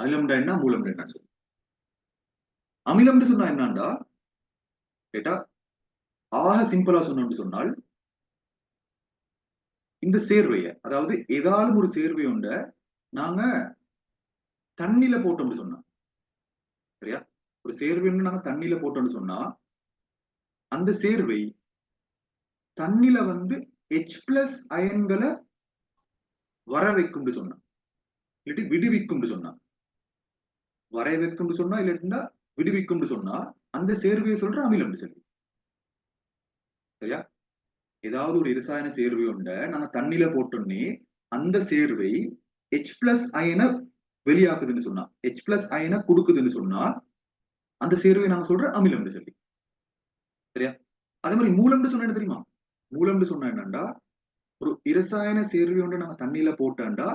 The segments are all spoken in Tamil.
அமிலம்டா என்ன, மூலம்டா என்ன சொல்லு. அமிலம்னு சொன்னா என்னண்டா கேட்டா, ஆக சிம்பிளா சொன்னோம்னு சொன்னால், இந்த சேர்வைய, அதாவது ஏதாலும் ஒரு சேர்வை உண்ட நாங்க தண்ணில போட்டோம்னு சொன்னா, சரியா? ஒரு சேர்வை நாங்க தண்ணில போட்டோம்னு சொன்னா, அந்த சேர்வை தண்ணில வந்து H பிளஸ் அயன்களை வர வைக்கும்னு சொன்னா, இல்லாட்டி விடுவிக்கும்னு சொன்னா, வர வைக்கும்னு சொன்னா இல்லாட்டினா விடுவிக்கும்னு சொன்னா, அந்த சேர்வையை சொல்ற அமிலம் சொல்லி. சரியா? ஏதாவது ஒரு இரசாயன சேர்வை உண்ட நாங்க தண்ணில போட்டோன்னே அந்த சேர்வை H பிளஸ் அயனை வெளியாக்குதுன்னு சொன்னா, H பிளஸ் அயனை கொடுக்குதுன்னு சொன்னா, அந்த சேர்வை நாங்க சொல்ற அமிலம்னு சொல்லி. சரியா? அதே மாதிரி மூலம்னு சொன்னா என்ன தெரியுமா? மூலம்னு சொன்னா என்னண்டா, ஒரு இரசாயன சேர்வை ஒன்று நாங்க தண்ணியில போட்டாண்டா,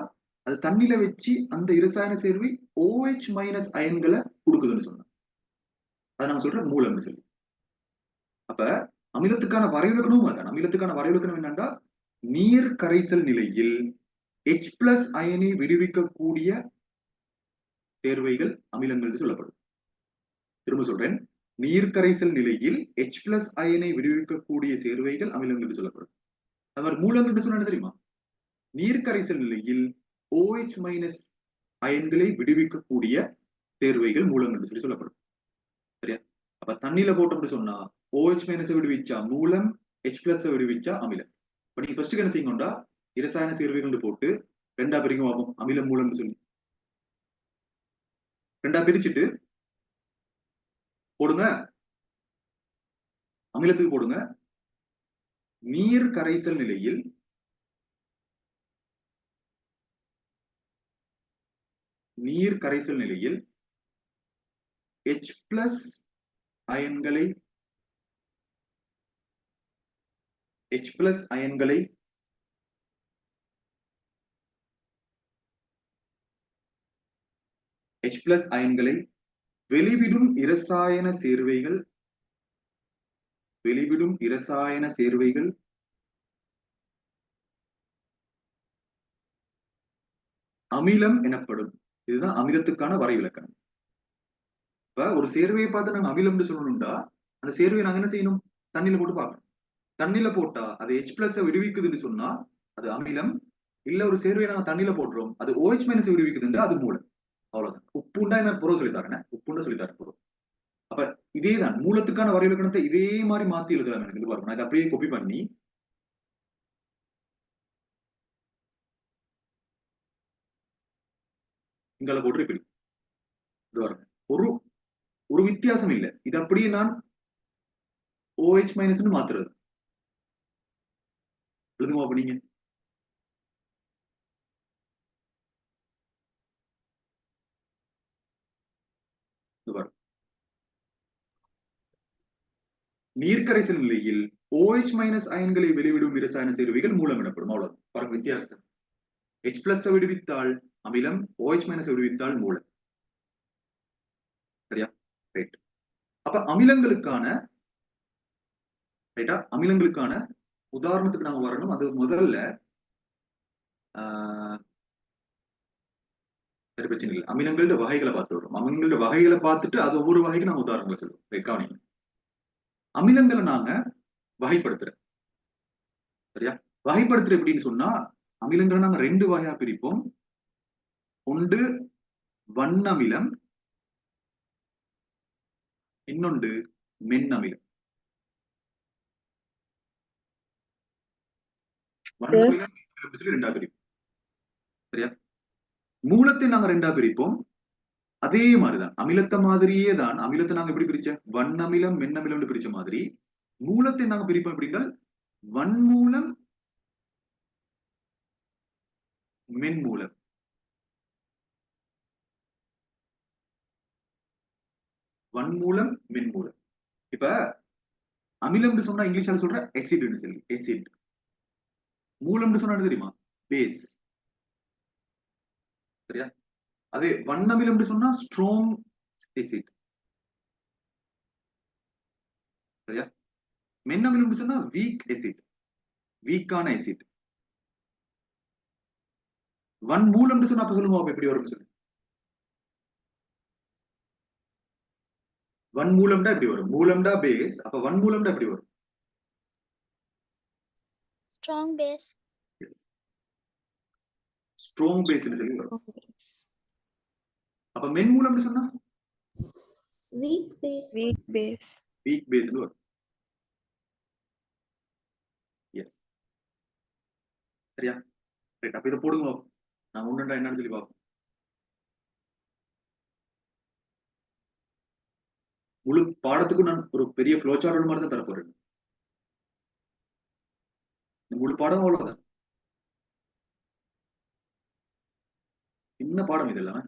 அது தண்ணியில வச்சு அந்த இரசாயன சேர்வை OH மைனஸ் அயன்களை கொடுக்குதுன்னு சொன்னோம். அதை நாங்க சொல்ற மூலம்னு சொல்லி. அப்ப அமிலத்துக்கான வரைவிலக்கணமும் அதான். அமிலத்துக்கான வரைவிலக்கணம் என்னன்னா, நீர் கரைசல் நிலையில் H பிளஸ் அயனை விடுவிக்கக்கூடிய சேர்வைகள் அமிலங்கள் சொல்லப்படும். திரும்ப சொல்றேன், நீர் கரைசல் நிலையில் H பிளஸ் அயனை விடுவிக்கக்கூடிய சேர்வைகள் அமிலங்கள் சொல்லப்படும். அவர் மூலம் என்று சொன்ன தெரியுமா? நீர் கரைசல் நிலையில் OH மைனஸ் அயன்களை விடுவிக்கக்கூடிய சேர்வைகள் மூலம் என்று சொல்லப்படும். சரியா? அப்ப தண்ணியில போட்டோம்னு சொன்னா OH மைனஸ் விடுவிச்சா மூலம், H பிளஸ் விடுவிச்சா அமிலம். இப்ப நீங்க ஃபர்ஸ்ட் என்ன செய்யணும்டா, இரசாயன சேர்வைகள் போட்டு ரெண்டா பிரிக்கும் பார்ப்போம், அமிலம் மூலம்னு சொல்லி ரெண்டா பிரிச்சுட்டு போடுங்க. அமிலத்துக்கு போடுங்க. நீர் கரைசல் நிலையில் H பிளஸ் அயன்களை வெளிவிடும் இரசாயன சேர்வைகள் அமிலம் எனப்படும். இதுதான் அமிலத்துக்கான வரைவிலக்கணம். இப்ப ஒரு சேர்வையை பார்த்து நாங்க அமிலம்னு சொல்லணும்டா, அந்த சேர்வையை நாங்க என்ன செய்யணும்? தண்ணியில போட்டு பார்க்கணும். தண்ணியில போட்டா அது H பிளஸ் விடுவிக்குதுன்னு சொன்னா அது அமிலம். இல்ல ஒரு சேர்வையை நாங்க தண்ணியில போடுறோம், அது OH மைனஸ் விடுவிக்குதுன்னா அது மூலம். அவ்வளவுதான். உப்புண்டா என்ன பொருள் சொல்லித்தாரேன், உப்புண்டா சொல்லித்தாரேன் பொருள். அப்ப இதேதான் மூலத்துக்கான வரைவிலக்கணத்தை இதே மாதிரி மாத்தி எழுதலாம். எனக்கு இது பாருங்க, நான் இதை அப்படியே காப்பி பண்ணி இங்கால போட்டு இப்படி இது பாருங்க. ஒரு ஒரு வித்தியாசம் இல்லை. இது அப்படியே நான் OH மைனஸ் மாத்துறது. எழுதுமா அப்ப நீங்க? நீர்க்கரைசல் நிலையில் OH மைனஸ் அயன்களை வெளிவிடும் இரசாயன சேர்வைகள் மூலம் எனப்படும். அவ்வளவு பாருங்க வித்தியாசம். H பிளஸ் விடுவித்தால் அமிலம், OH மைனஸ் விடுவித்தால் மூலம். சரியா? ரைட். அப்ப அமிலங்களுக்கான உதாரணத்துக்கு நாம வரணும். அது முதல்ல சரி, பிரச்சனை இல்லை. அமிலங்களோட வகைகளை பார்த்து வரும். அமிலங்களோட வகைகளை பார்த்துட்டு அது ஒவ்வொரு வகைக்கு நாம உதாரணங்களை சொல்லுவோம். கவனிங்க. அமிலங்களை நாங்க வகைப்படுத்துறோம். சரியா? வகைப்படுத்துற எப்படின்னு சொன்னா, அமிலங்களை நாங்க ரெண்டு வகையா பிரிப்போம். ஒன்று வண்ணமிலம், இன்னொன்று மென்னமிலம். வண்ணமிலம் சொல்லி ரெண்டா பிரிப்போம். சரியா? மூலத்தை நாங்க ரெண்டா பிரிப்போம். அதே மாதிரிதான் அமிலத்தை மாதிரியே தான். அமிலத்தை நாங்க எப்படி பிரிச்ச, வண்ணமிலம் மென்னமிலம் பிரிச்ச மாதிரி மூலத்தை நாங்க பிரிப்போம். எப்படின்னா வன்மூலம், மென்மூலம். வன்மூலம், மென்மூலம். இப்ப அமிலம் சொன்னா இங்கிலீஷ்ல சொல்ற எசிட் சொல்லி, எசிட். மூலம் சொன்னா தெரியுமா, பேஸ். சரியா? அதே வண்ணமிலம் சொன்னா ஸ்ட்ராங் எசிட். சரியா? மென்னமிலம் சொன்னா வீக் எசிட், வீக்கான எசிட். வன்மூலம் சொன்னா அப்ப சொல்லுங்க எப்படி வரும் சொல்லு. வன்மூலம்டா இப்படி வரும். மூலம்டா பேஸ். அப்ப வன்மூலம்டா எப்படி வரும்? Strong base. ஸ்ட்ராங் பேஸ் சொல்லி வரும். அப்ப மென்மூலம்னு சொன்னா Weak base. Weak base. Weak base வரும். எஸ், சரியா? ரைட். அப்ப இதை போடுங்க, நான் ஒண்ணுண்டா என்னன்னு சொல்லி பார்ப்போம். முழு பாடத்துக்கும் நான் ஒரு பெரிய ஃப்ளோ சார்ட் மாதிரி தான் தரப்போறேன். முழு பாடம் அவ்வளவுதான். என்ன பாடம் இது எல்லாமே?